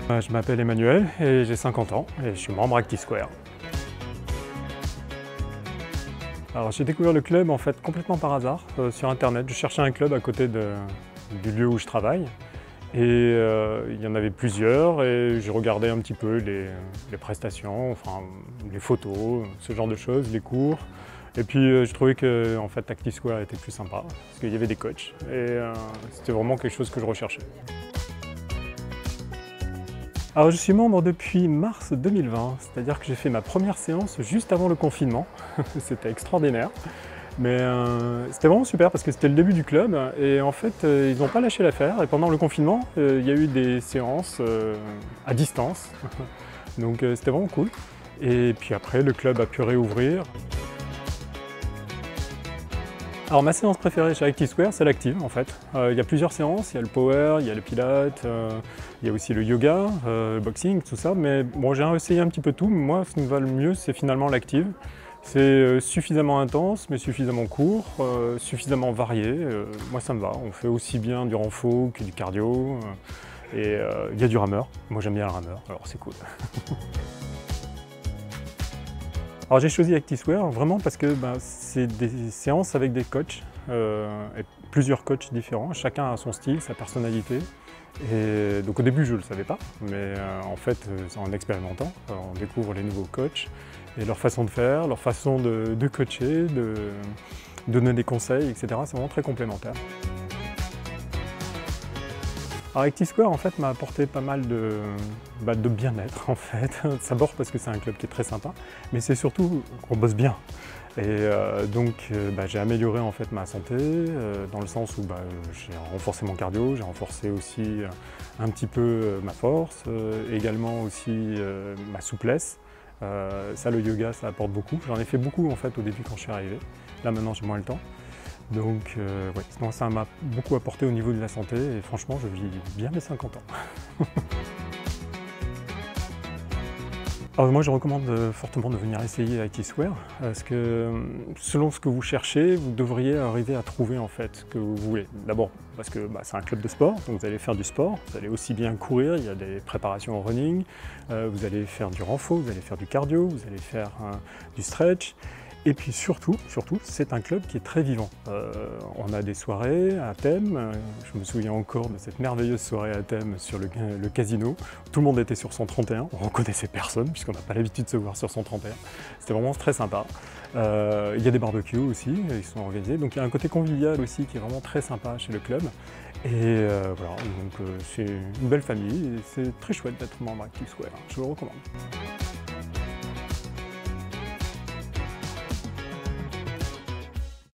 Je m'appelle Emmanuel et j'ai 50 ans et je suis membre ActiveSquare. Alors j'ai découvert le club en fait complètement par hasard sur internet. Je cherchais un club à côté du lieu où je travaille et il y en avait plusieurs et j'ai regardé un petit peu les prestations, enfin les photos, ce genre de choses, les cours. Et puis je trouvais que en fait ActiveSquare était plus sympa parce qu'il y avait des coachs et c'était vraiment quelque chose que je recherchais. Alors je suis membre depuis mars 2020, c'est-à-dire que j'ai fait ma première séance juste avant le confinement. C'était extraordinaire. Mais c'était vraiment super parce que c'était le début du club et en fait ils n'ont pas lâché l'affaire et pendant le confinement il y a eu des séances à distance. Donc c'était vraiment cool. Et puis après le club a pu réouvrir. Alors ma séance préférée chez ActiveSquare, c'est l'active en fait. Il y a plusieurs séances, il y a le power, il y a le pilates, il y a aussi le yoga, le boxing, tout ça. Mais bon, j'ai essayé un petit peu tout. Moi, ce qui me va le mieux, c'est finalement l'active. C'est suffisamment intense, mais suffisamment court, suffisamment varié. Moi, ça me va. On fait aussi bien du renfo que du cardio. Et il y a du rameur. Moi, j'aime bien le rameur, alors c'est cool. Alors j'ai choisi ActiveSquare vraiment parce que c'est des séances avec des coachs, et plusieurs coachs différents, chacun a son style, sa personnalité. Et donc au début je ne le savais pas, mais en fait en expérimentant, on découvre les nouveaux coachs et leur façon de faire, leur façon de coacher, de donner des conseils, etc. C'est vraiment très complémentaire. Alors ActiveSquare en fait m'a apporté pas mal de bien-être en fait. D'abord parce que c'est un club qui est très sympa, mais c'est surtout qu'on bosse bien. Et donc j'ai amélioré en fait ma santé dans le sens où j'ai renforcé mon cardio, j'ai renforcé aussi un petit peu ma force, également aussi ma souplesse. Ça le yoga ça apporte beaucoup. J'en ai fait beaucoup en fait au début quand je suis arrivé. Là maintenant j'ai moins le temps. Donc ouais, ça m'a beaucoup apporté au niveau de la santé et franchement je vis bien mes 50 ans. Alors moi je recommande fortement de venir essayer ActiveSquare parce que selon ce que vous cherchez, vous devriez arriver à trouver en fait ce que vous voulez. D'abord parce que c'est un club de sport, donc vous allez faire du sport, vous allez aussi bien courir, il y a des préparations en running, vous allez faire du renfo, vous allez faire du cardio, vous allez faire du stretch. Et puis surtout, c'est un club qui est très vivant. On a des soirées à thème, je me souviens encore de cette merveilleuse soirée à thème sur le casino. Tout le monde était sur 131, on ne reconnaissait personne puisqu'on n'a pas l'habitude de se voir sur 131. C'était vraiment très sympa. Il y a des barbecues aussi, ils sont organisés. Donc il y a un côté convivial aussi qui est vraiment très sympa chez le club. Et voilà, donc c'est une belle famille et c'est très chouette d'être membre ActiveSquare, je vous le recommande.